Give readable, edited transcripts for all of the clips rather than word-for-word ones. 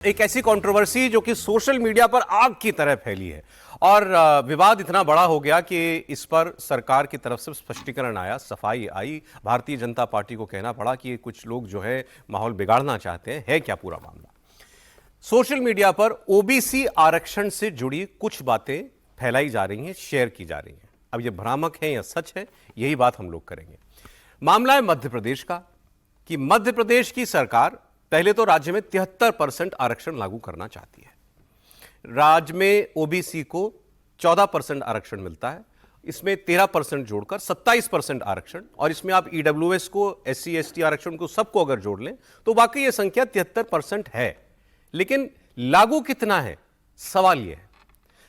एक ऐसी कंट्रोवर्सी जो कि सोशल मीडिया पर आग की तरह फैली है और विवाद इतना बड़ा हो गया कि इस पर सरकार की तरफ से स्पष्टीकरण आया, सफाई आई। भारतीय जनता पार्टी को कहना पड़ा कि कुछ लोग जो है माहौल बिगाड़ना चाहते हैं। है क्या पूरा मामला? सोशल मीडिया पर ओबीसी आरक्षण से जुड़ी कुछ बातें फैलाई जा रही हैं, शेयर की जा रही हैं। अब ये भ्रामक है या सच है, यही बात हम लोग करेंगे। मामला है मध्य प्रदेश का कि मध्य प्रदेश की सरकार पहले तो राज्य में 73% आरक्षण लागू करना चाहती है। राज्य में ओबीसी को 14% आरक्षण मिलता है, इसमें 13% जोड़कर 27% आरक्षण, और इसमें आप ईडब्ल्यूएस को, एससी एसटी आरक्षण को, सबको अगर जोड़ लें तो वाकई यह संख्या 73% है। लेकिन लागू कितना है, सवाल यह है।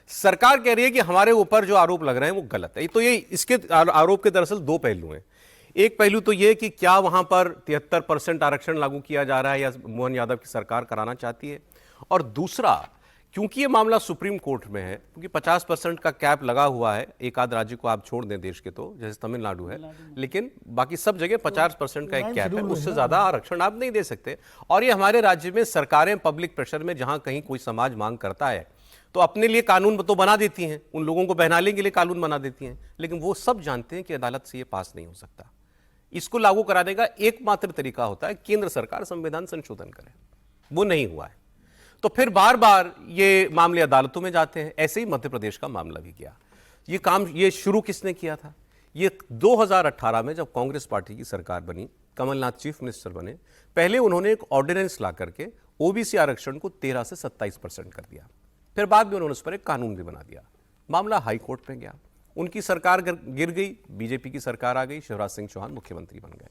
सरकार कह रही है कि हमारे ऊपर जो आरोप लग रहे हैं वो गलत है। तो ये इसके आरोप के दरअसल दो पहलू हैं। एक पहलू तो यह कि क्या वहां पर 73% आरक्षण लागू किया जा रहा है या मोहन यादव की सरकार कराना चाहती है, और दूसरा क्योंकि यह मामला सुप्रीम कोर्ट में है, क्योंकि 50% का कैप लगा हुआ है, एक आध राज्य को आप छोड़ दें देश के, तो जैसे तमिलनाडु है, लेकिन बाकी सब जगह 50% का एक कैप है, उससे ज्यादा आरक्षण आप नहीं दे सकते। और ये हमारे राज्य में सरकारें पब्लिक प्रेशर में जहां कहीं कोई समाज मांग करता है तो अपने लिए कानून तो बना देती हैं, उन लोगों को बहलाने के लिए कानून बना देती हैं, लेकिन वो सब जानते हैं कि अदालत से ये पास नहीं हो सकता। इसको लागू कराने का एकमात्र तरीका होता है केंद्र सरकार संविधान संशोधन करे, वो नहीं हुआ है। तो फिर बार बार ये मामले अदालतों में जाते हैं। ऐसे ही मध्य प्रदेश का मामला भी किया। ये काम ये शुरू किसने किया था? ये 2018 में जब कांग्रेस पार्टी की सरकार बनी, कमलनाथ चीफ मिनिस्टर बने, पहले उन्होंने एक ऑर्डिनेंस ला करके ओबीसी आरक्षण को 13 से 27% कर दिया। फिर बाद में उन्होंने उस पर एक कानून भी बना दिया। मामला हाई कोर्ट में गया, उनकी सरकार गिर गई, बीजेपी की सरकार आ गई, शिवराज सिंह चौहान मुख्यमंत्री बन गए।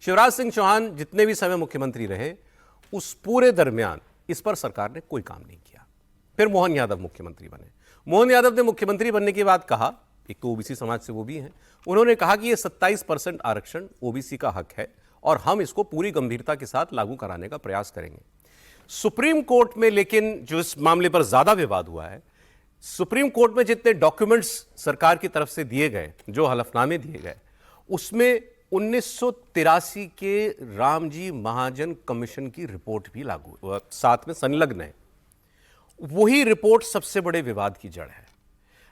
शिवराज सिंह चौहान जितने भी समय मुख्यमंत्री रहे, उस पूरे दरमियान इस पर सरकार ने कोई काम नहीं किया। फिर मोहन यादव मुख्यमंत्री बने। मोहन यादव ने मुख्यमंत्री बनने के बाद कहा, एक तो ओबीसी समाज से वो भी हैं, उन्होंने कहा कि ये 27% आरक्षण ओबीसी का हक है और हम इसको पूरी गंभीरता के साथ लागू कराने का प्रयास करेंगे। सुप्रीम कोर्ट में लेकिन जो इस मामले पर ज्यादा विवाद हुआ है, सुप्रीम कोर्ट में जितने डॉक्यूमेंट्स सरकार की तरफ से दिए गए, जो हलफनामे दिए गए, उसमें 1983 के रामजी महाजन कमीशन की रिपोर्ट भी लागू साथ में संलग्न है। वही रिपोर्ट सबसे बड़े विवाद की जड़ है।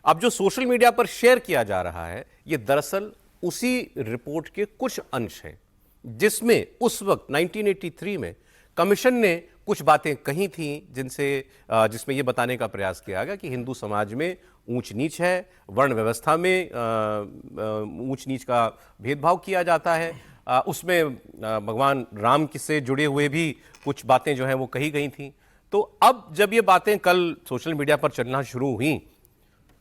अब जो सोशल मीडिया पर शेयर किया जा रहा है, यह दरअसल उसी रिपोर्ट के कुछ अंश हैं, जिसमें उस वक्त 1983 में कमीशन ने कुछ बातें कही थी जिसमें यह बताने का प्रयास किया गया कि हिंदू समाज में ऊंच नीच है, वर्ण व्यवस्था में ऊंच नीच का भेदभाव किया जाता है। उसमें भगवान राम से जुड़े हुए भी कुछ बातें जो हैं वो कही गई थी। तो अब जब ये बातें कल सोशल मीडिया पर चलना शुरू हुई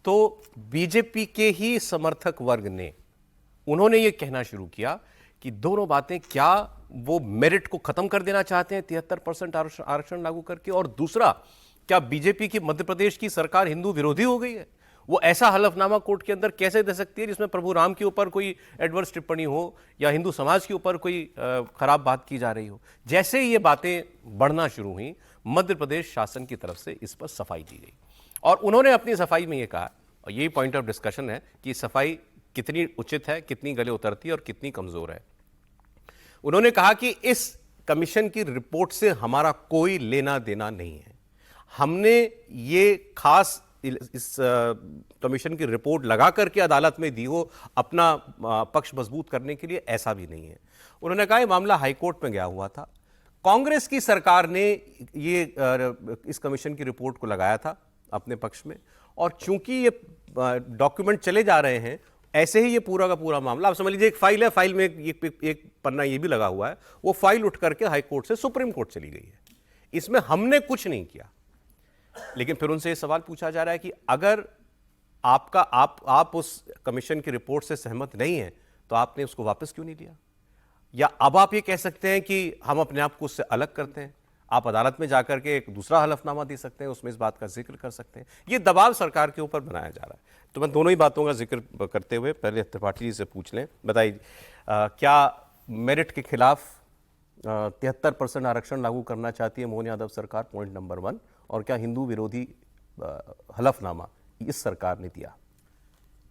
तो बीजेपी के ही समर्थक वर्ग ने उन्होंने ये कहना शुरू किया कि दोनों बातें, क्या वो मेरिट को खत्म कर देना चाहते हैं 73% आरक्षण लागू करके, और दूसरा क्या बीजेपी की मध्य प्रदेश की सरकार हिंदू विरोधी हो गई है? वो ऐसा हलफनामा कोर्ट के अंदर कैसे दे सकती है जिसमें प्रभु राम के ऊपर कोई एडवर्स टिप्पणी हो या हिंदू समाज के ऊपर कोई खराब बात की जा रही हो? जैसे ही ये बातें बढ़ना शुरू हुई, मध्य प्रदेश शासन की तरफ से इस पर सफाई दी गई और उन्होंने अपनी सफाई में ये कहा, और यही पॉइंट ऑफ डिस्कशन है कि सफाई कितनी उचित है, कितनी गले उतरती है और कितनी कमजोर है। उन्होंने कहा कि इस कमीशन की रिपोर्ट से हमारा कोई लेना देना नहीं है। हमने ये खास इस कमीशन की रिपोर्ट लगा करके अदालत में दी हो अपना पक्ष मजबूत करने के लिए, ऐसा भी नहीं है। उन्होंने कहा यह मामला हाईकोर्ट में गया हुआ था, कांग्रेस की सरकार ने ये इस कमीशन की रिपोर्ट को लगाया था अपने पक्ष में, और चूंकि ये डॉक्यूमेंट चले जा रहे हैं, ऐसे ही ये पूरा का पूरा मामला, आप समझ लीजिए एक फाइल है, फाइल में एक पन्ना ये भी लगा हुआ है, वो फाइल उठ करके हाई कोर्ट से सुप्रीम कोर्ट चली गई है। इसमें हमने कुछ नहीं किया। लेकिन फिर उनसे ये सवाल पूछा जा रहा है कि अगर आप उस कमीशन की रिपोर्ट से सहमत नहीं है तो आपने उसको वापस क्यों नहीं लिया? या अब आप ये कह सकते हैं कि हम अपने आप को उससे अलग करते हैं, आप अदालत में जाकर के एक दूसरा हलफनामा दे सकते हैं, उसमें इस बात का जिक्र कर सकते हैं। ये दबाव सरकार के ऊपर बनाया जा रहा है। तो मैं दोनों ही बातों का जिक्र करते हुए पहले त्रिपाठी जी से पूछ लें, बताइए क्या मेरिट के खिलाफ 73% आरक्षण लागू करना चाहती है मोहन यादव सरकार, पॉइंट नंबर 1, और क्या हिंदू विरोधी हलफनामा इस सरकार ने दिया?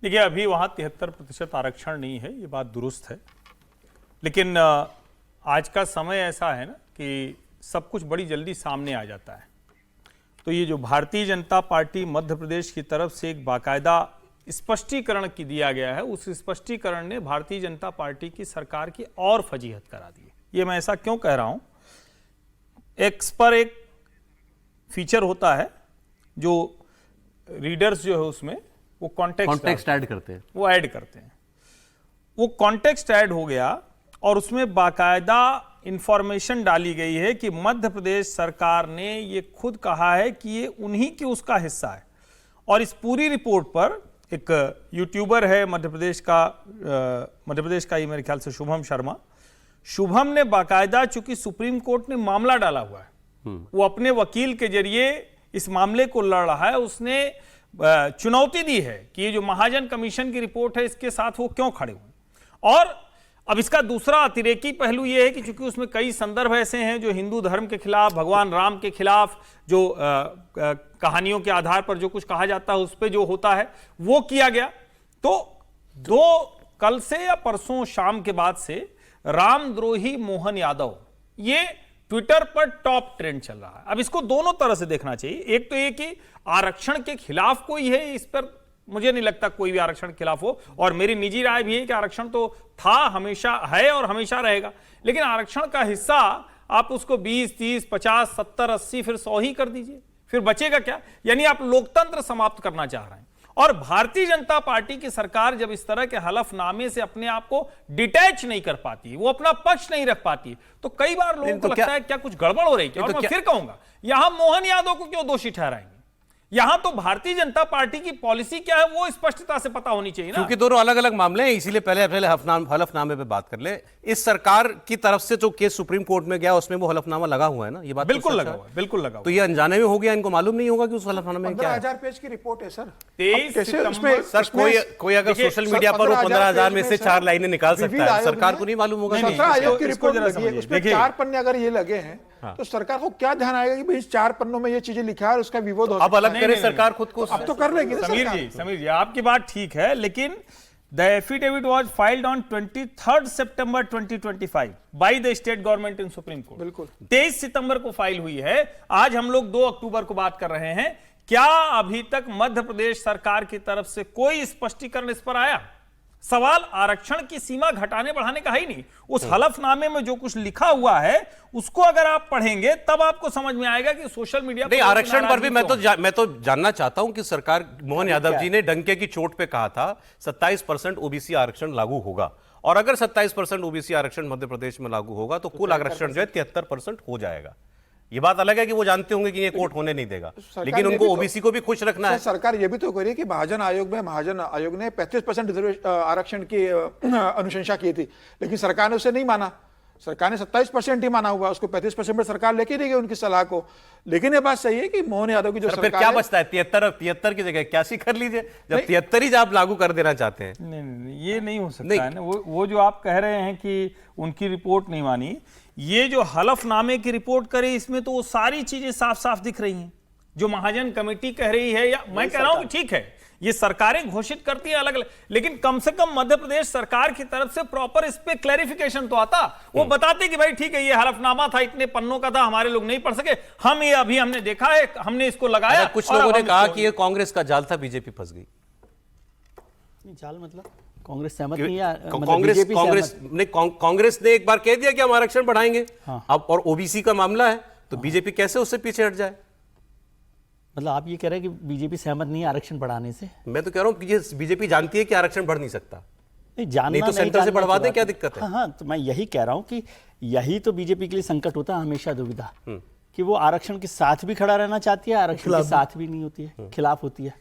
देखिए, अभी वहाँ 73% आरक्षण नहीं है, ये बात दुरुस्त है, लेकिन आज का समय ऐसा है ना कि सब कुछ बड़ी जल्दी सामने आ जाता है। तो ये जो भारतीय जनता पार्टी मध्य प्रदेश की तरफ से एक बाकायदा स्पष्टीकरण की दिया गया है, उस स्पष्टीकरण ने भारतीय जनता पार्टी की सरकार की और फजीहत करा दी है। ये मैं ऐसा क्यों कह रहा हूं? एक्स पर एक फीचर होता है जो रीडर्स जो है उसमें वो कॉन्टेक्स्ट ऐड करते हैं, वो ऐड करते हैं। वो कॉन्टेक्स्ट ऐड हो गया और उसमें बाकायदा इंफॉर्मेशन डाली गई है कि मध्य प्रदेश सरकार ने ये खुद कहा है कि ये उन्हीं की उसका हिस्सा है। और इस पूरी रिपोर्ट पर एक यूट्यूबर है मध्य प्रदेश का ही मेरे ख्याल से शुभम शर्मा। शुभम ने बाकायदा, चूंकि सुप्रीम कोर्ट ने मामला डाला हुआ है, वो अपने वकील के जरिए इस मामले को लड़ रहा है। उसने चुनौती दी है कि ये जो महाजन कमीशन की रिपोर्ट है इसके साथ वो क्यों खड़े हुए। और अब इसका दूसरा अतिरेकी पहलू ये है कि चूंकि उसमें कई संदर्भ ऐसे हैं जो हिंदू धर्म के खिलाफ, भगवान राम के खिलाफ, जो कहानियों के आधार पर जो कुछ कहा जाता है उस पर जो होता है वो किया गया। तो कल से या परसों शाम के बाद से रामद्रोही मोहन यादव ये ट्विटर पर टॉप ट्रेंड चल रहा है। अब इसको दोनों तरह से देखना चाहिए। एक तो ये कि आरक्षण के खिलाफ कोई है, इस पर मुझे नहीं लगता कोई भी आरक्षण के खिलाफ हो, और मेरी निजी राय भी है कि आरक्षण तो था, हमेशा है और हमेशा रहेगा। लेकिन आरक्षण का हिस्सा आप उसको 20, 30, 50, 70, 80 फिर 100 ही कर दीजिए, फिर बचेगा क्या? यानी आप लोकतंत्र समाप्त करना चाह रहे हैं। और भारतीय जनता पार्टी की सरकार जब इस तरह के हलफनामे से अपने आप को डिटैच नहीं कर पाती, वो अपना पक्ष नहीं रख पाती, तो कई बार लोगों को लगता है क्या कुछ गड़बड़ हो रही है। और मैं फिर कहूंगा, यहां मोहन यादव को क्यों दोषी ठहराएंगे? यहां तो भारतीय जनता पार्टी की पॉलिसी क्या है वो स्पष्टता से पता होनी चाहिए ना। क्योंकि दोनों अलग अलग मामले हैं, इसीलिए पहले हलफनामे पे बात कर ले। इस सरकार की तरफ से जो केस सुप्रीम कोर्ट में गया उसमें वो हलफनामा लगा हुआ है ना, ये बात बिल्कुल लगा हुआ है, बिल्कुल लगा हुआ। तो ये अनजाने में हो गया, इनको मालूम नहीं होगा कि उस हलफनामे में क्या है। 15,000 पेज की रिपोर्ट है सर। 23 सितंबर सर कोई अगर सोशल मीडिया पर वो 15,000 में से 4 लाइनें निकाल सकता है, सरकार को नहीं मालूम होगा। 17 आयोग की रिपोर्ट लगी है, उसमें 4 पन्ने अगर ये लगे हैं तो सरकार को क्या ध्यान आएगा कि भाई इस 4 पन्नों में ये चीजें लिखा है और उसका विरोध हो। अब अलग करे सरकार खुद को, अब तो कर लेगी ना समीर जी आपकी बात ठीक है, लेकिन the affidavit was filed on 23 September 2025 by the state government in supreme court. बिल्कुल 23 सितंबर को फाइल हुई है। आज हम लोग 2 अक्टूबर को बात कर रहे हैं। क्या अभी तक मध्य प्रदेश सरकार की तरफ से कोई स्पष्टीकरण इस पर आया? सवाल आरक्षण की सीमा घटाने बढ़ाने का ही नहीं, उस हलफनामे में जो कुछ लिखा हुआ है उसको अगर आप पढ़ेंगे तब आपको समझ में आएगा कि सोशल मीडिया नहीं, आरक्षण पर भी मैं तो जानना चाहता हूं कि सरकार, मोहन यादव जी ने डंके की चोट पे कहा था 27% ओबीसी आरक्षण लागू होगा, और अगर 27% ओबीसी आरक्षण मध्य प्रदेश में लागू होगा तो कुल आरक्षण जो है 73% हो जाएगा। ये बात अलग है कि वो जानते होंगे कि ये कोर्ट होने नहीं देगा, लेकिन उनको ओबीसी को भी खुश रखना है। सरकार ये भी तो करी कि महाजन आयोग ने 35% आरक्षण की अनुशंसा की थी, लेकिन सरकार ने उसे नहीं माना। सरकार ने 27% ही माना हुआ, उसको 35% पर सरकार लेके नहीं गई उनकी सलाह को। लेकिन ये बात सही है कि मोहन यादव की जो सरकार, फिर क्या बचता है? 73 की जगह 81 कर लीजिए, जब 73 ही आप लागू कर देना चाहते हैं। नहीं, ये नहीं हो सकता है ना। वो जो आप कह रहे हैं कि उनकी रिपोर्ट नहीं मानी, ये जो हलफनामे की रिपोर्ट करे इसमें तो वो सारी चीजें साफ साफ दिख रही हैं जो महाजन कमेटी कह रही है, या मैं कह रहा हूं कि ठीक है ये सरकारें घोषित करती हैं अलग अलग, लेकिन कम से कम मध्य प्रदेश सरकार की तरफ से प्रॉपर इस पे क्लैरिफिकेशन तो आता। वो बताते कि भाई ठीक है ये हलफनामा था, इतने पन्नों का था, हमारे लोग नहीं पढ़ सके, हम ये अभी हमने देखा है, हमने इसको लगाया। कुछ लोगों ने कहा कि ये कांग्रेस का जाल था, बीजेपी फंस गई। जाल मतलब कांग्रेस सहमत नहीं है, कांग्रेस ने एक बार कह दिया कि हम आरक्षण बढ़ाएंगे, अब और ओबीसी का मामला है तो बीजेपी कैसे उससे पीछे हट जाए? मतलब आप ये कह रहे हैं कि बीजेपी सहमत नहीं है आरक्षण बढ़ाने से? मैं तो कह रहा हूं कि ये बीजेपी जानती है कि आरक्षण बढ़ नहीं सकता, नहीं तो सेंटर से बढ़वा दे, क्या दिक्कत है? हाँ, तो मैं यही कह रहा हूं कि यही तो बीजेपी के लिए संकट होता है हमेशा, दुविधा, कि वो आरक्षण के साथ भी खड़ा रहना चाहती है, आरक्षण के साथ भी नहीं होती है, खिलाफ होती है।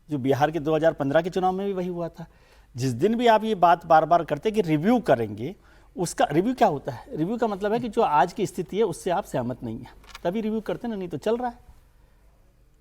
जो बिहार के 2015 के चुनाव में भी वही हुआ था। जिस दिन भी आप ये बात बार बार करते कि रिव्यू करेंगे, उसका रिव्यू क्या होता है? रिव्यू का मतलब है कि जो आज की स्थिति है उससे आप सहमत नहीं है, तभी रिव्यू करते ना, नहीं तो चल रहा है।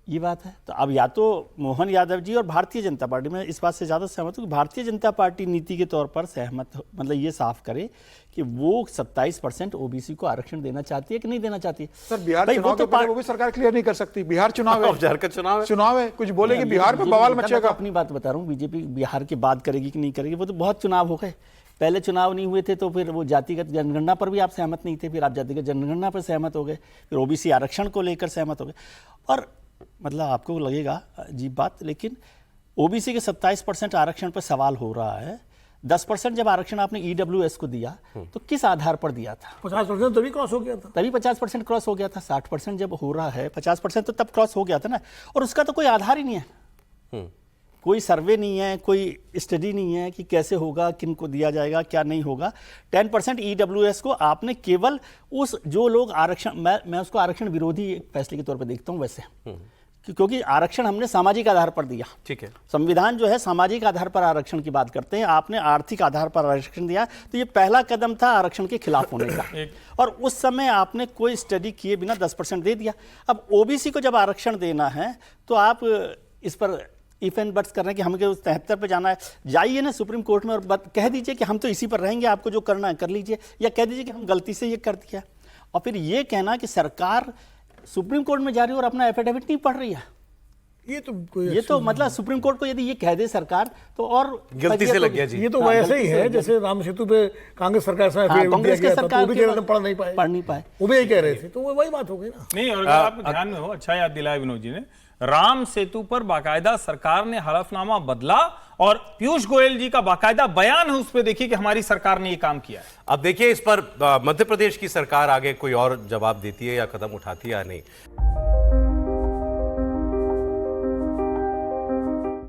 ये बात है। तो अब या तो मोहन यादव जी और भारतीय जनता पार्टी, में इस बात से ज़्यादा सहमत हूँ कि भारतीय जनता पार्टी नीति के तौर पर सहमत, मतलब ये साफ करे कि वो 27% ओबीसी को आरक्षण देना चाहती है कि नहीं देना चाहती है। सर बिहार चुनाव के पहले वो भी सरकार क्लियर नहीं कर सकती। बिहार चुनाव है, झारखंड चुनाव है, कुछ बोलेगी बिहार पे बवाल मचेगा। अपनी बात बता रहा हूँ, बीजेपी बिहार की बात करेगी कि नहीं करेगी, वो तो बहुत चुनाव हो गए। पहले चुनाव नहीं हुए थे तो फिर वो जातिगत जनगणना पर भी आप सहमत नहीं थे, फिर आप जातिगत जनगणना पर सहमत हो गए, फिर ओबीसी आरक्षण को लेकर सहमत हो गए। और मतलब आपको लगेगा अजीब बात, लेकिन ओबीसी के 27% आरक्षण पर सवाल हो रहा है। 10% जब आरक्षण आपने ईडब्ल्यूएस को दिया तो किस आधार पर दिया था? 50% तभी क्रॉस हो गया था, तभी 50% क्रॉस हो गया था। 60% जब हो रहा है, 50% तो तब क्रॉस हो गया था ना। और उसका तो कोई आधार ही नहीं है, कोई सर्वे नहीं है, कोई स्टडी नहीं है कि कैसे होगा, किन को दिया जाएगा, क्या नहीं होगा। 10% ईडब्ल्यूएस को आपने केवल उस जो लोग आरक्षण, मैं उसको आरक्षण विरोधी फैसले के तौर पर देखता हूं वैसे, क्योंकि आरक्षण हमने सामाजिक आधार पर दिया। ठीक है, संविधान जो है सामाजिक आधार पर आरक्षण की बात करते हैं, आपने आर्थिक आधार पर आरक्षण दिया, तो ये पहला कदम था आरक्षण के खिलाफ होने का। और उस समय आपने कोई स्टडी किए बिना 10% दे दिया। अब ओबीसी को जब आरक्षण देना है तो आप इस पर इफ एंड बट्स कर रहे हैं कि हमें 73 पे जाना है, जाइए ना सुप्रीम कोर्ट में और कह दीजिए कि हम तो इसी पर रहेंगे, आपको जो करना है कर लीजिए, या कह दीजिए कि हम गलती से ये कर दिया। और फिर ये कहना कि सरकार सुप्रीम कोर्ट में जा रही है और अपना एफिडेविट नहीं पढ़ रही है, ये तो मतलब सुप्रीम कोर्ट को यदि ये कह दे सरकार तो और गलती से लग गया जी। ये तो वैसे ही है जैसे राम सेतु पे कांग्रेस सरकार से कांग्रेस के सरकार पढ़ नहीं पाए, वो भी यही कह रहे थे, तो वही बात हो गई ना। नहीं, और अगर आप ध्यान में हो, अच्छा याद दिलाया विनोद जी ने, राम सेतु पर बाकायदा सरकार ने हलफनामा बदला और पीयूष गोयल जी का बाकायदा बयान है, उस पर देखिए कि हमारी सरकार ने ये काम किया है। अब देखिए इस पर मध्य प्रदेश की सरकार आगे कोई और जवाब देती है या कदम उठाती है या नहीं।